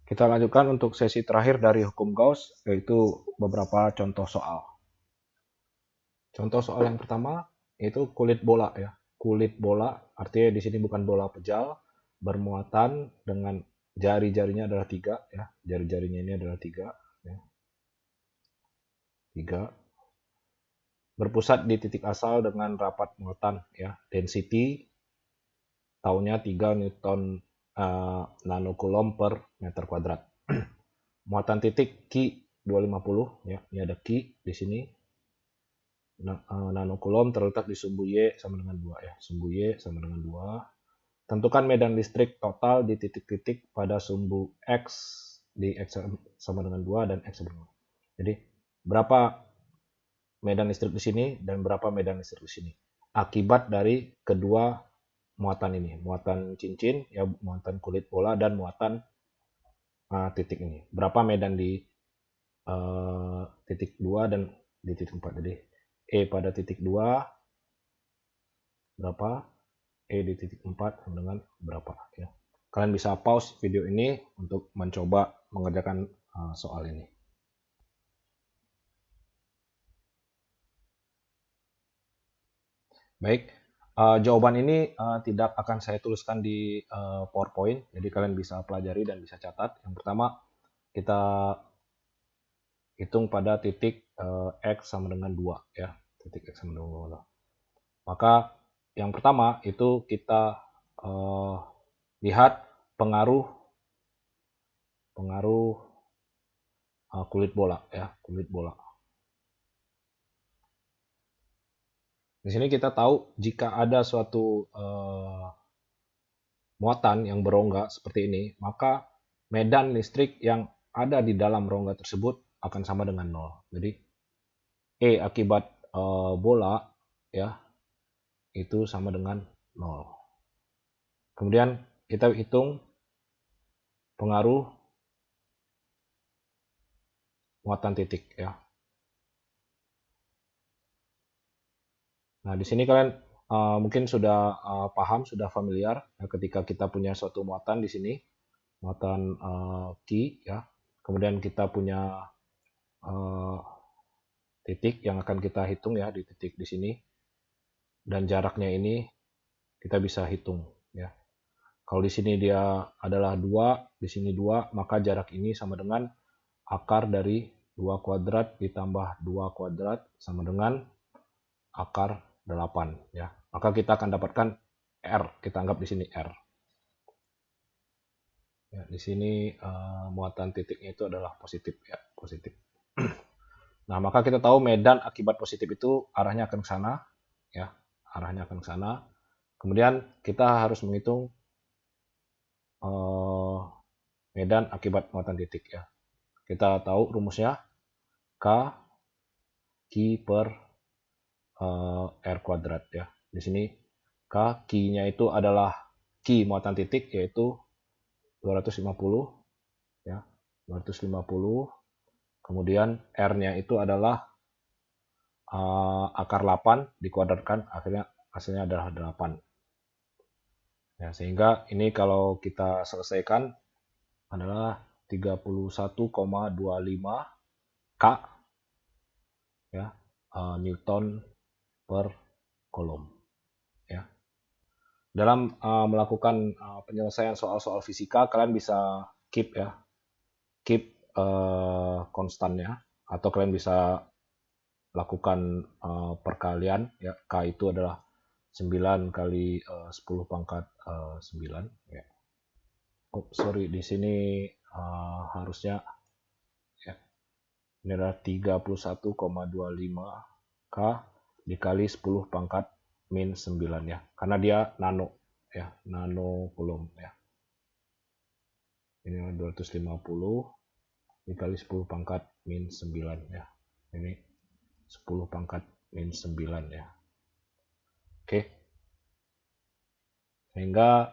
Kita lanjutkan untuk sesi terakhir dari hukum Gauss, yaitu beberapa contoh soal. Contoh soal yang pertama yaitu kulit bola ya. Kulit bola artinya di sini bukan bola pejal, bermuatan dengan jari-jarinya adalah 3 ya. Jari-jarinya ini adalah 3 ya. 3 berpusat di titik asal dengan rapat muatan ya. Density taunya 3 Newton nanocoulomb per meter kuadrat. Muatan titik Q 250 ya. Ini ada Q di sini. Nanocoulomb terletak di sumbu Y sama dengan 2 ya. Sumbu Y sama dengan 2. Tentukan medan listrik total di titik-titik pada sumbu X di X sama dengan 2 dan X sama dengan 2. Jadi, berapa medan listrik di sini dan berapa medan listrik di sini. Akibat dari kedua muatan ini. Muatan cincin, ya muatan kulit bola dan muatan titik ini. Berapa medan di titik 2 dan di titik 4. Jadi, E pada titik 2 berapa, E di titik 4 sama dengan berapa ya. Kalian bisa pause video ini untuk mencoba mengerjakan soal ini. Baik, jawaban ini tidak akan saya tuliskan di PowerPoint, jadi kalian bisa pelajari dan bisa catat. Yang pertama, kita hitung pada titik X sama dengan 2 ya, titik X sama dengan 2. Maka yang pertama itu kita lihat pengaruh kulit bola ya, kulit bola. Di sini kita tahu jika ada suatu muatan yang berongga seperti ini, maka medan listrik yang ada di dalam rongga tersebut akan sama dengan 0. Jadi E akibat bola ya itu sama dengan 0. Kemudian kita hitung pengaruh muatan titik ya. Nah, di sini kalian mungkin sudah paham, sudah familiar ya, ketika kita punya suatu muatan di sini, muatan Q ya. Kemudian kita punya titik yang akan kita hitung ya di titik di sini, dan jaraknya ini kita bisa hitung ya. Kalau di sini dia adalah 2, di sini 2, maka jarak ini sama dengan akar dari 2 kuadrat ditambah 2 kuadrat sama dengan akar 8 ya. Maka kita akan dapatkan R, kita anggap di sini R. Ya, di sini muatan titiknya itu adalah positif ya, positif. Nah, maka kita tahu medan akibat positif itu arahnya akan ke sana ya, arahnya akan ke sana. Kemudian kita harus menghitung medan akibat muatan titik ya. Kita tahu rumusnya K Q per R kuadrat ya. Di sini K Q-nya itu adalah Q muatan titik yaitu 250 ya, 250. Kemudian R-nya itu adalah akar 8 dikuadratkan, hasilnya adalah 8. Ya, sehingga ini kalau kita selesaikan adalah 31,25 K ya, Newton per Coulomb ya. Dalam melakukan penyelesaian soal-soal fisika, kalian bisa keep konstannya, atau kalian bisa lakukan perkalian ya. K itu adalah 9 kali 10 pangkat 9 ya. Oh, sorry, di sini harusnya ya, ini adalah 31,25 K dikali 10 pangkat min 9 ya. Karena dia nano ya, nano coulomb ya. Ini 250 dikali 10 pangkat min 9 ya. Ini 10 pangkat min 9 ya. Oke. Sehingga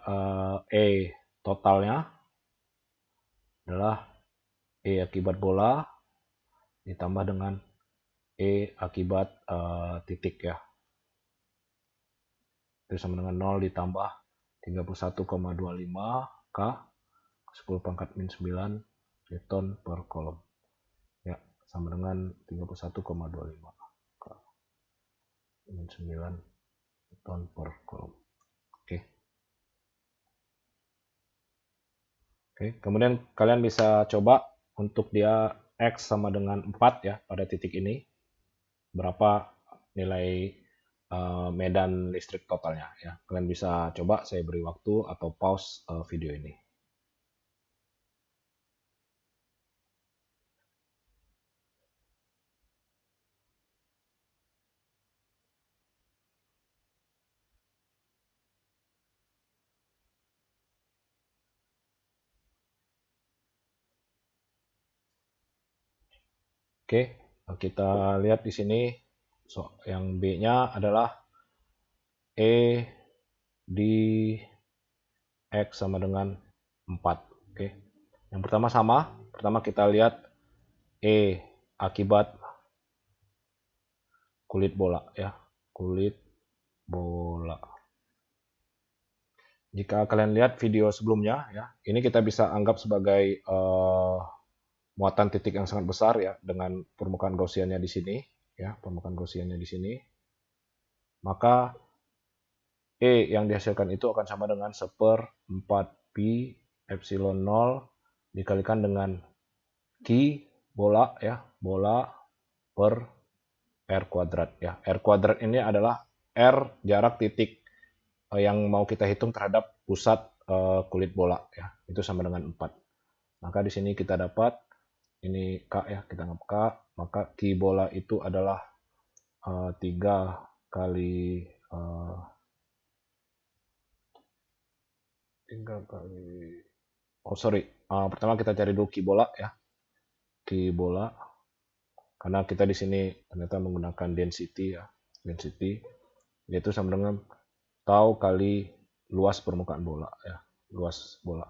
E totalnya adalah E akibat bola ditambah dengan E akibat titik ya. Itu sama dengan 0 ditambah 31,25 K 10 pangkat min 9 Newton per kolom. Ya, sama dengan 31,25 K min 9 Newton per kolom. Oke. Oke, kemudian kalian bisa coba untuk dia X sama dengan 4 ya pada titik ini. Berapa nilai medan listrik totalnya ya. Kalian bisa coba, saya beri waktu atau pause video ini. Oke, kita lihat di sini yang B-nya adalah E di X sama dengan 4. Oke. Yang pertama sama. Pertama kita lihat E akibat kulit bola ya. Kulit bola. Jika kalian lihat video sebelumnya ya, ini kita bisa anggap sebagai muatan titik yang sangat besar ya dengan permukaan Gaussiannya di sini ya, permukaan Gaussiannya di sini. Maka E yang dihasilkan itu akan sama dengan 1/4 pi epsilon 0 dikalikan dengan Q bola ya, bola per R kuadrat ya. R kuadrat ini adalah R jarak titik yang mau kita hitung terhadap pusat kulit bola ya. Itu sama dengan 4. Maka di sini kita dapat ini K ya, kita anggap K, maka Q bola itu adalah 3 kali 3 kali pertama kita cari dulu Q bola ya. Q bola karena kita di sini ternyata menggunakan density ya. Density yaitu sama dengan tau kali luas permukaan bola ya, luas bola.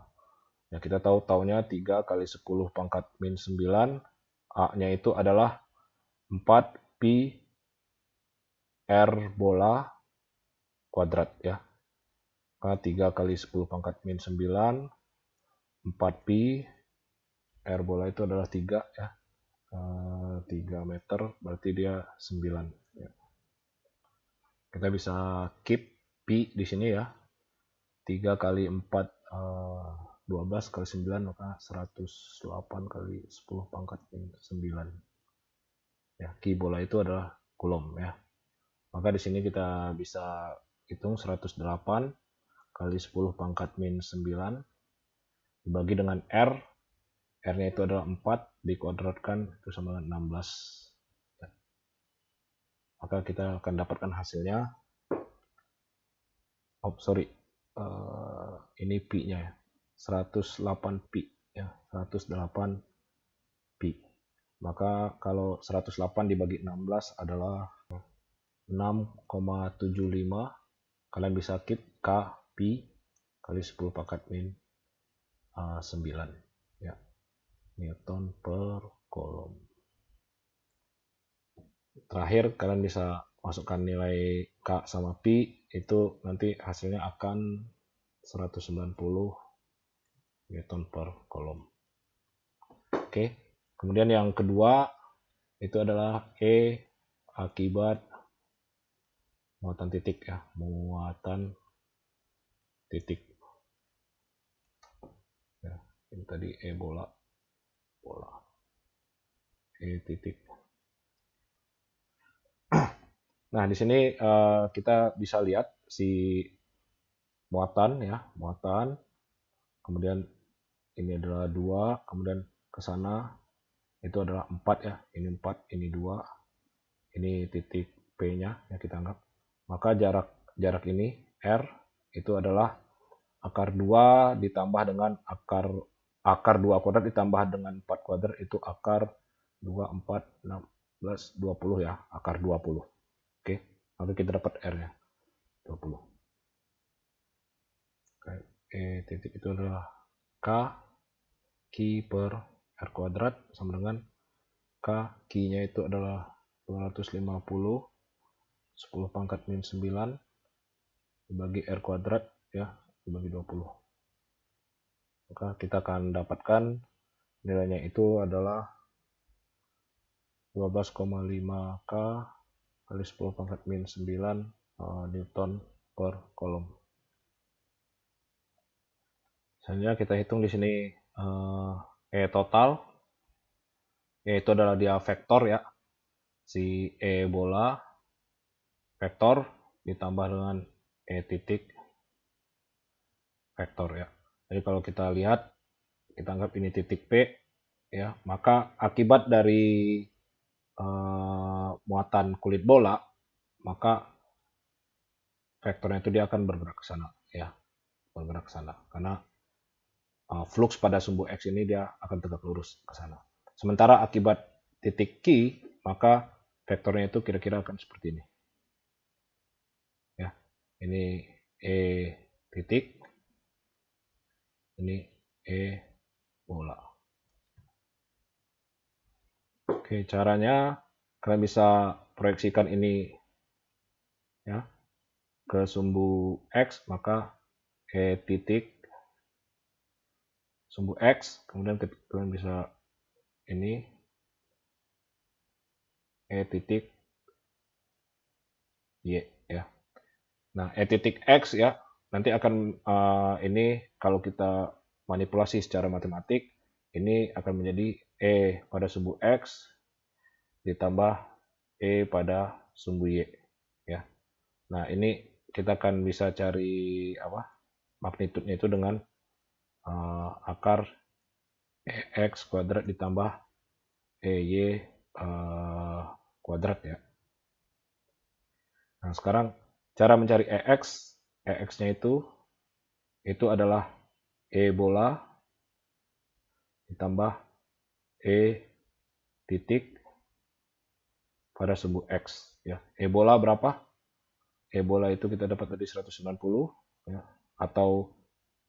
Ya, kita tahu taunya 3 kali 10 pangkat min 9, A-nya itu adalah 4 pi R bola kuadrat ya. Maka 3 kali 10 pangkat min 9, 4 pi R bola itu adalah 3 ya. 3 meter berarti dia 9 ya. Kita bisa keep pi di sini ya. 3 kali 4 12 kali 9 maka 108 kali 10 pangkat min 9. Ya, Q bola itu adalah kulom ya. Maka di sini kita bisa hitung 108 kali 10 pangkat min 9 dibagi dengan R. R-nya itu adalah 4 dikuadratkan itu sama dengan 16. Ya. Maka kita akan dapatkan hasilnya. Ini pi-nya ya. 108 pi ya, 108 pi. Maka kalau 108 dibagi 16 adalah 6,75. Kalian bisa keep K pi kali 10 pangkat min 9 ya, Newton per kolom. Terakhir kalian bisa masukkan nilai K sama pi, itu nanti hasilnya akan 190 Newton per kolom. Oke, kemudian yang kedua itu adalah E akibat muatan titik ya, muatan titik ya. Ini tadi E bola E titik. Nah, di sini kita bisa lihat si muatan ya, muatan. Kemudian ini adalah 2, kemudian ke sana itu adalah 4 ya. Ini 4, ini 2. Ini titik P-nya ya kita anggap. Maka jarak ini R itu adalah akar 2 ditambah dengan akar 2 kuadrat ditambah dengan 4 kuadrat itu akar 2, 4, 16, 20 ya, akar 20. Oke, lalu kita dapat R-nya 20. Oke, E titik itu adalah K Q per R kuadrat sama dengan K Q-nya itu adalah 250 10 pangkat min 9 dibagi R kuadrat ya, dibagi 20. maka kita akan dapatkan nilainya itu adalah 12,5 K kali 10 pangkat min 9 Newton per kolom. Selanjutnya kita hitung di sini E total. E itu adalah dia vektor ya. Si E bola vektor ditambah dengan E titik vektor ya. Jadi kalau kita lihat, kita anggap ini titik P ya, maka akibat dari muatan kulit bola, maka vektornya itu dia akan bergerak ke sana ya, bergerak ke sana karena flux pada sumbu X ini dia akan tegak lurus ke sana. Sementara akibat titik Q, maka vektornya itu kira-kira akan seperti ini. Ya, ini E titik, ini E bola. Oke, caranya kalian bisa proyeksikan ini ya ke sumbu X, maka E titik sumbu X, kemudian kalian bisa ini E titik Y ya. Nah, E titik X ya, nanti akan ini kalau kita manipulasi secara matematik, ini akan menjadi E pada sumbu X ditambah E pada sumbu Y ya. Nah, ini kita akan bisa cari apa? Magnitudenya itu dengan akar EX kuadrat ditambah EY kuadrat ya. Nah, sekarang cara mencari EX, EX-nya itu adalah E bola ditambah E titik pada sumbu X ya. E bola berapa? E bola itu kita dapat tadi 190 ya, atau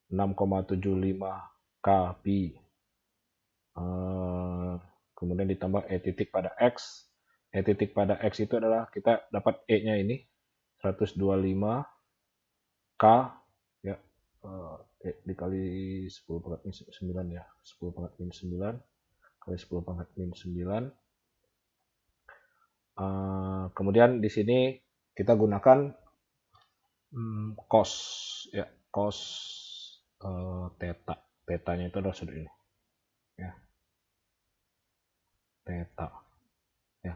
6,75 K pi. Kemudian ditambah E titik pada X. E titik pada X itu adalah kita dapat E-nya ini 125 K ya, dikali 10 pangkat min 9 ya, 10 pangkat min 9 kali 10 pangkat min 9. Kemudian di sini kita gunakan cos ya, cos theta. Theta-nya itu adalah sudut ini ya, theta ya.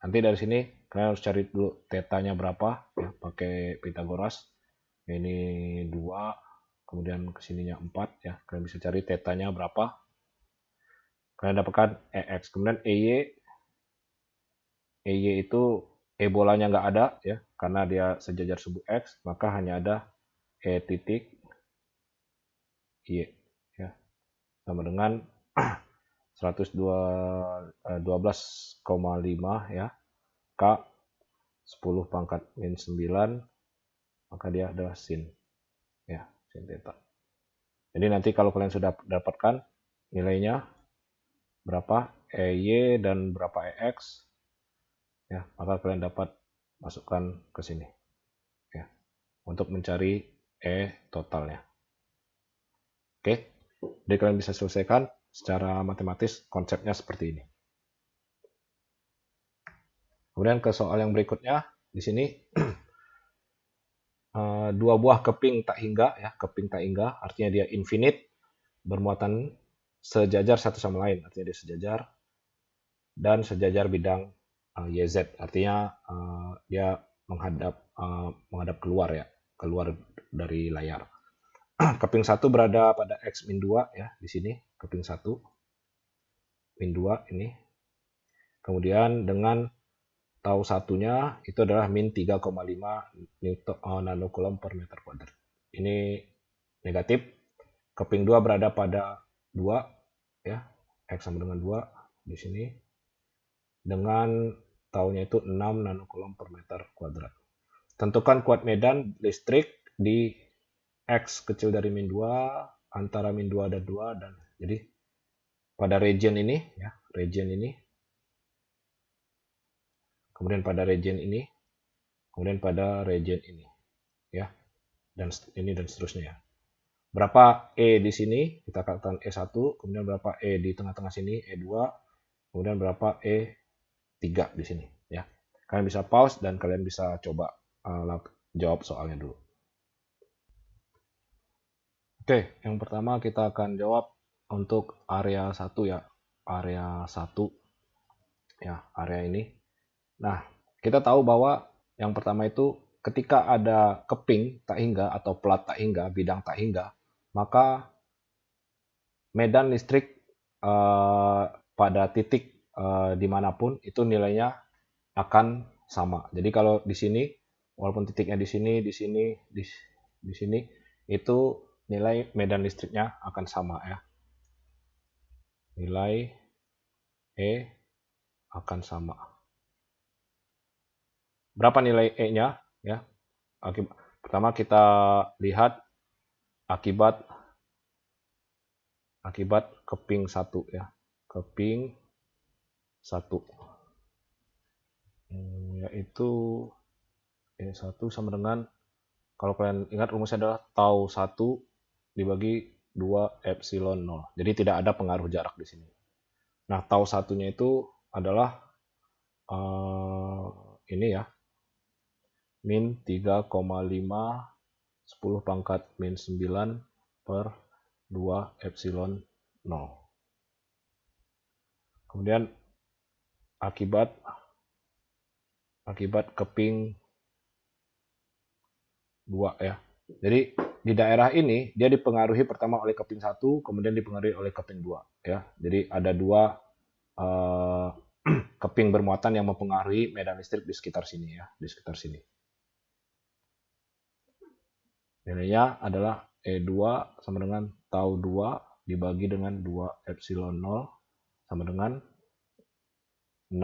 Nanti dari sini kalian harus cari dulu theta-nya berapa ya, pakai Pythagoras. Ini 2, kemudian kesininya 4 ya. Kalian bisa cari theta-nya berapa. Kalian dapatkan EX. Kemudian EY itu E bolanya nggak ada ya, karena dia sejajar sumbu X, maka hanya ada E titik Y ya, sama dengan 12,5 ya, K 10 pangkat min 9, maka dia adalah sin ya, sin theta. Jadi nanti kalau kalian sudah dapatkan nilainya berapa EY dan berapa EX ya, maka kalian dapat masukkan ke sini ya untuk mencari E totalnya. Oke, jadi kalian bisa selesaikan secara matematis konsepnya seperti ini. Kemudian ke soal yang berikutnya, di sini dua buah keping tak hingga ya, keping tak hingga artinya dia infinite, bermuatan sejajar satu sama lain, artinya dia sejajar, dan sejajar bidang YZ, artinya dia menghadap keluar ya, keluar dari layar. Keping 1 berada pada X min 2 ya, di sini keping 1 min 2 ini. Kemudian dengan tau satunya itu adalah min 3,5 nanocoulomb per meter kuadrat. Ini negatif. Keping 2 berada pada 2 ya, X sama dengan 2 di sini. Dengan taunya itu 6 nanocoulomb per meter kuadrat. Tentukan kuat medan listrik di X kecil dari min 2, antara min 2 dan 2, dan jadi pada region ini ya, region ini, kemudian pada region ini, kemudian pada region ini ya, dan ini dan seterusnya ya. Berapa E di sini, kita katakan E1, kemudian berapa E di tengah-tengah sini, E2, kemudian berapa E3 di sini. Ya. Kalian bisa pause dan kalian bisa coba jawab soalnya dulu. Oke, yang pertama kita akan jawab untuk area 1 ya. Area 1 ya, area ini. Nah, kita tahu bahwa yang pertama itu ketika ada keping tak hingga atau plat tak hingga, bidang tak hingga, maka medan listrik pada titik dimanapun itu nilainya akan sama. Jadi kalau di sini, walaupun titiknya di sini, di sini, di sini, itu nilai medan listriknya akan sama ya. Nilai E akan sama. Berapa nilai E-nya? Ya. Pertama kita lihat akibat keping 1 ya. Keping 1. Yaitu E1 sama dengan, kalau kalian ingat rumusnya adalah tau 1 dibagi 2 epsilon 0. Jadi tidak ada pengaruh jarak di sini. Nah, tau satunya itu adalah ini ya, min 3,5 10 pangkat min 9 per 2 epsilon 0. Kemudian akibat keping 2 ya. Jadi di daerah ini dia dipengaruhi pertama oleh keping 1, kemudian dipengaruhi oleh keping 2 ya. Jadi ada dua keping bermuatan yang mempengaruhi medan listrik di sekitar sini ya, di sekitar sini. Nilainya adalah E2 sama dengan tau 2 dibagi dengan 2 epsilon 0 sama dengan 6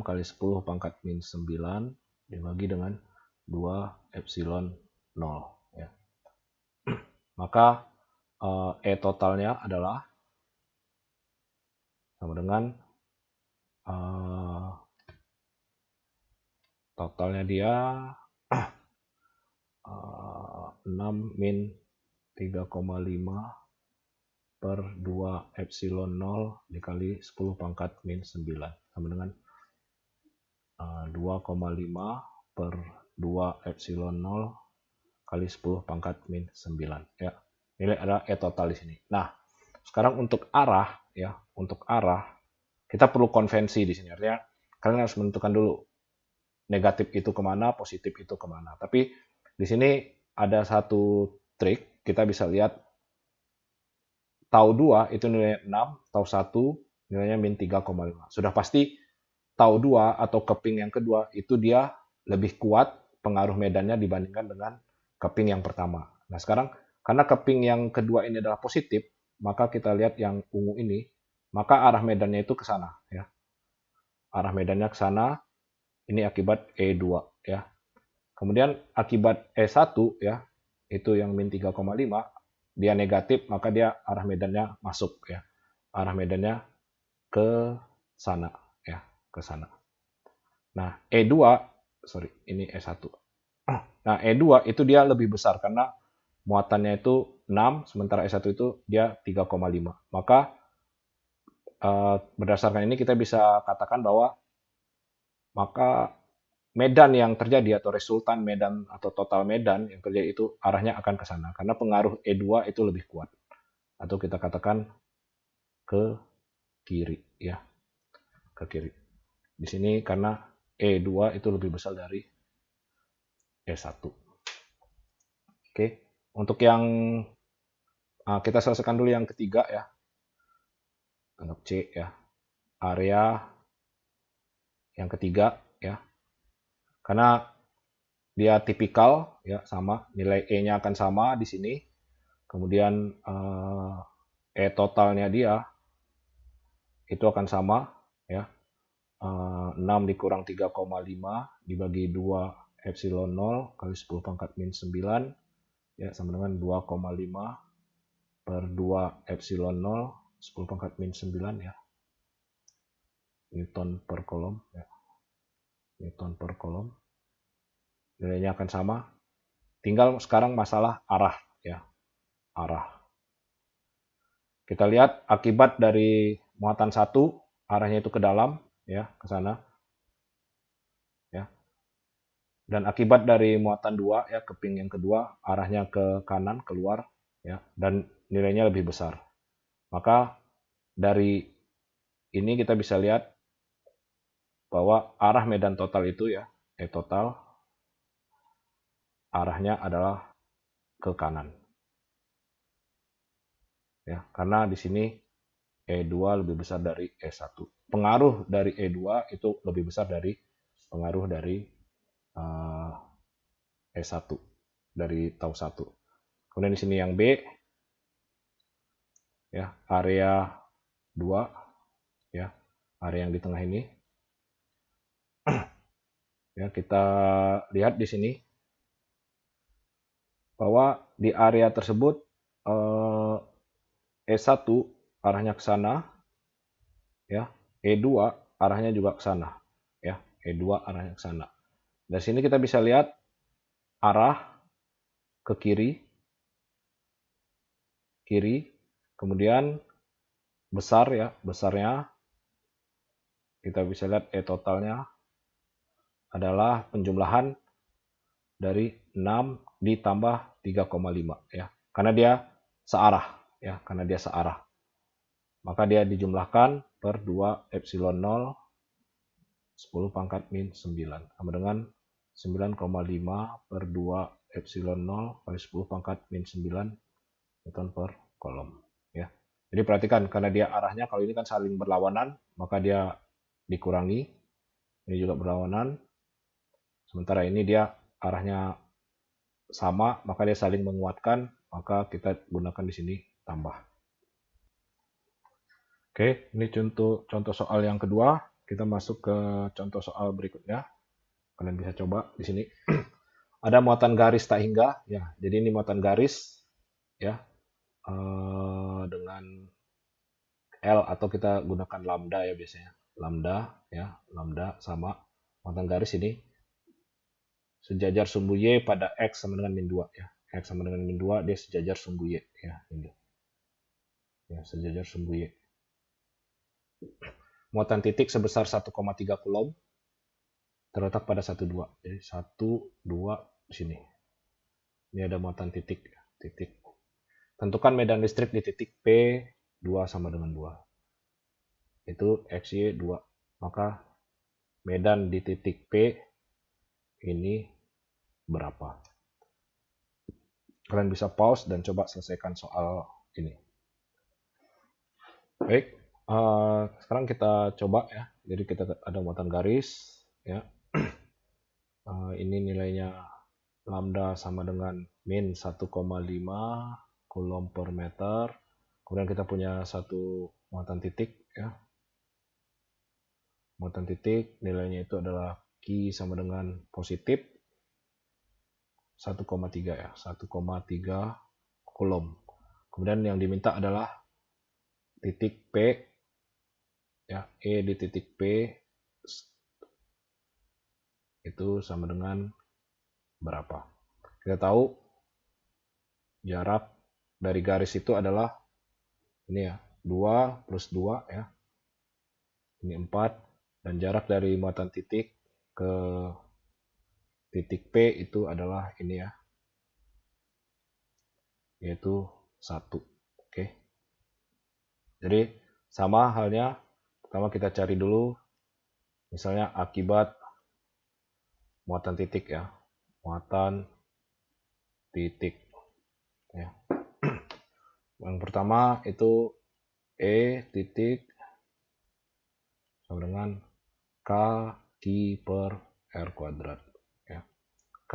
kali 10 pangkat min 9 dibagi dengan 2 epsilon 0 ya. Maka E totalnya adalah sama dengan totalnya dia 6 min 3,5 per 2 epsilon 0 dikali 10 pangkat min 9 sama dengan 2,5 per 2 epsilon 0 kali 10 pangkat min 9 ya. Nilai adalah E total di sini. Nah, sekarang untuk arah ya, untuk arah kita perlu konvensi di sini. Artinya kalian harus menentukan dulu negatif itu kemana, positif itu kemana. Tapi di sini ada satu trik, kita bisa lihat tau 2 itu nilainya 6, tau 1 nilainya min 3,5. Sudah pasti tau 2 atau keping yang kedua itu dia lebih kuat pengaruh medannya dibandingkan dengan keping yang pertama. Nah, sekarang karena keping yang kedua ini adalah positif, maka kita lihat yang ungu ini, maka arah medannya itu ke sana ya. Arah medannya ke sana, ini akibat E2 ya. Kemudian akibat E1 ya, itu yang min 3,5, dia negatif, maka dia arah medannya masuk ya. Arah medannya ke sana ya, ke sana. Nah, E2, sorry, ini E1. Nah, E2 itu dia lebih besar karena muatannya itu 6, sementara E1 itu dia 3,5. Maka berdasarkan ini kita bisa katakan bahwa maka medan yang terjadi atau resultan medan atau total medan yang terjadi itu arahnya akan ke sana karena pengaruh E2 itu lebih kuat. Atau kita katakan ke kiri ya, ke kiri. Di sini karena E2 itu lebih besar dari E1. Oke, untuk yang kita selesaikan dulu yang ketiga ya. Anggap C ya. Area yang ketiga ya. Karena dia tipikal ya, sama, nilai E-nya akan sama di sini. Kemudian E totalnya dia itu akan sama ya. 6 dikurang 3,5 dibagi 2 epsilon 0 kali 10 pangkat min 9 ya, sama dengan 2,5 per 2 epsilon 0 10 pangkat min 9 ya. Newton per kolom ya. Newton per kolom. Nilainya akan sama tinggal sekarang masalah arah ya, arah. Kita lihat akibat dari muatan 1 arahnya itu ke dalam ya, ke sana ya. Dan akibat dari muatan 2 ya, keping yang kedua arahnya ke kanan keluar ya, dan nilainya lebih besar. Maka dari ini kita bisa lihat bahwa arah medan total itu ya, total arahnya adalah ke kanan. Ya, karena di sini E2 lebih besar dari E1. Pengaruh dari E2 itu lebih besar dari pengaruh dari E1 dari tau 1. Kemudian di sini yang B ya, area 2 ya, area yang di tengah ini. Ya, kita lihat di sini bahwa di area tersebut E1 arahnya ke sana ya, E2 arahnya juga ke sana ya, E2 arahnya ke sana. Dari sini kita bisa lihat arah ke kiri, kemudian besar ya, besarnya kita bisa lihat totalnya adalah penjumlahan dari 6 ditambah 3,5 ya, karena dia searah ya, karena dia searah. Maka dia dijumlahkan per 2 epsilon 0 10 pangkat min 9 sama dengan 9,5 per 2 epsilon 0 kali 10 pangkat min 9 Newton per kolom ya. Jadi perhatikan, karena dia arahnya kalau ini kan saling berlawanan, maka dia dikurangi, ini juga berlawanan. Sementara ini dia arahnya sama, maka dia saling menguatkan, maka kita gunakan di sini tambah. Oke, ini contoh soal yang kedua. Kita masuk ke contoh soal berikutnya. Kalian bisa coba di sini. Ada muatan garis tak hingga, ya. Jadi ini muatan garis, ya, dengan L atau kita gunakan lambda ya biasanya. Lambda, ya, lambda sama muatan garis ini sejajar sumbu Y pada X sama dengan min 2 ya. X sama dengan min 2 dia sejajar sumbu Y ya, ini. Ya, sejajar sumbu Y. Muatan titik sebesar 1,3 Coulomb terletak pada 1, 2. Jadi 1, 2 di sini. Ini ada muatan titik. Tentukan medan listrik di titik P 2 sama dengan 2. Itu XY 2. Maka medan di titik P ini berapa? Kalian bisa pause dan coba selesaikan soal ini. Baik, sekarang kita coba ya. Jadi kita ada muatan garis ya. Ini nilainya lambda sama dengan min 1,5 Coulomb per meter. Kemudian kita punya satu muatan titik ya. Muatan titik nilainya itu adalah Q sama dengan positif 1,3 ya, 1,3 Coulomb. Kemudian yang diminta adalah titik P ya, E di titik P itu sama dengan berapa? Kita tahu jarak dari garis itu adalah ini ya, 2 plus 2 ya. Ini 4 dan jarak dari muatan titik ke titik P itu adalah ini ya, yaitu 1. Oke. Jadi sama halnya, pertama kita cari dulu misalnya akibat muatan titik ya, muatan titik ya. Yang pertama itu E titik sama dengan K Q per R kuadrat ya. K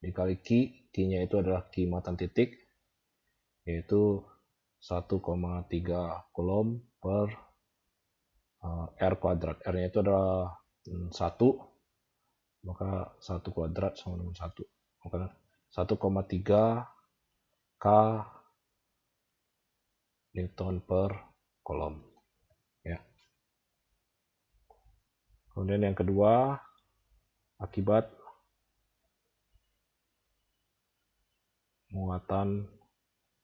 dikali Q, Q-nya itu adalah Q muatan titik, yaitu 1,3 Coulomb per R kuadrat. R-nya itu adalah 1, maka 1 kuadrat sama dengan 1. Maka 1,3 K Newton per Coulomb. Ya. Kemudian yang kedua, akibat muatan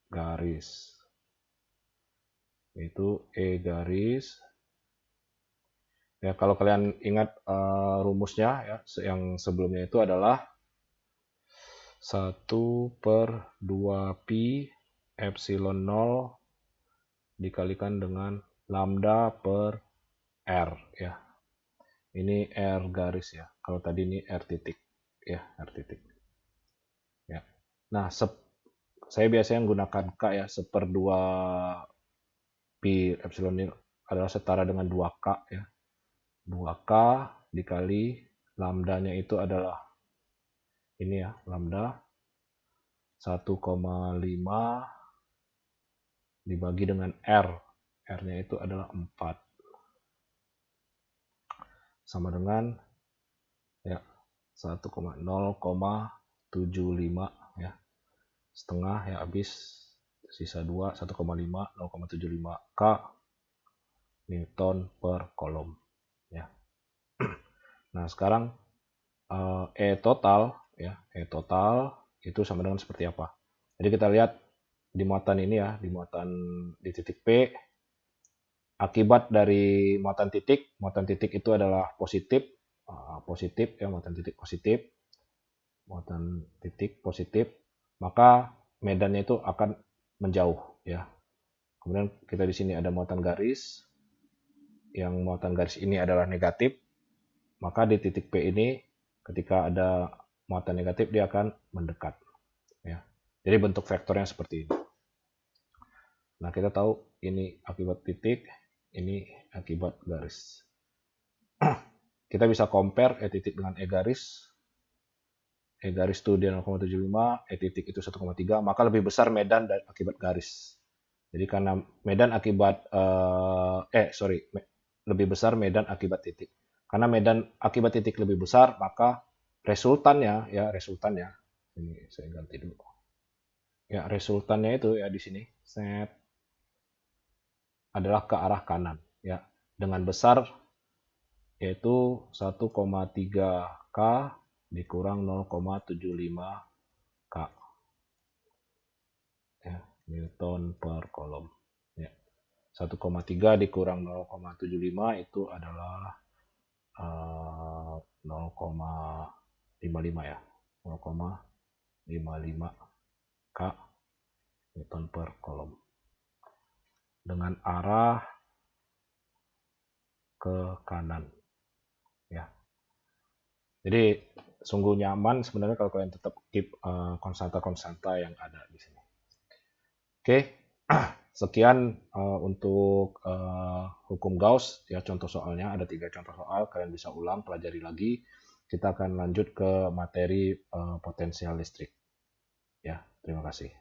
garis. Itu E garis. Ya, kalau kalian ingat rumusnya ya, yang sebelumnya itu adalah 1/2pi epsilon 0 dikalikan dengan lambda per R ya. Ini R garis ya. Kalau tadi ini R titik ya, R titik. Ya. Nah, saya biasanya menggunakan K ya, 1/2 pi epsilon ini adalah setara dengan 2K ya. 2K dikali lambdanya itu adalah ini ya, lambda 1,5 dibagi dengan R. R-nya itu adalah 4. Sama dengan ya 1,0,75 ya. Setengah ya, habis sisa 2, 1,5, 0,75 K Newton per kolom ya. Nah, sekarang E total ya, E total itu sama dengan seperti apa? Jadi kita lihat di muatan ini ya, di muatan di titik P, akibat dari muatan titik itu adalah positif, positif ya, muatan titik positif, maka medannya itu akan menjauh ya. Kemudian kita di sini ada muatan garis, yang muatan garis ini adalah negatif, maka di titik P ini ketika ada muatan negatif dia akan mendekat ya. Jadi bentuk vektornya seperti ini. Nah, kita tahu ini akibat titik, ini akibat garis. Kita bisa compare E titik dengan E garis. E garis itu dia 0,75, E titik itu 1,3, maka lebih besar medan dan akibat garis. Jadi karena medan akibat lebih besar medan akibat titik. Karena medan akibat titik lebih besar, maka resultannya ini saya ganti dulu. Ya, resultannya itu ya di sini set adalah ke arah kanan ya, dengan besar yaitu 1,3 K dikurang 0,75 K ya, Newton per kolom ya. 1,3 dikurang 0,75 itu adalah 0,55 ya, 0,55 K Newton per kolom dengan arah ke kanan ya. Jadi sungguh nyaman sebenarnya kalau kalian tetap keep konstanta-konstanta yang ada di sini. Oke, sekian untuk hukum Gauss ya, contoh soalnya ada 3 contoh soal, kalian bisa ulang, pelajari lagi. Kita akan lanjut ke materi potensial listrik. Ya, terima kasih.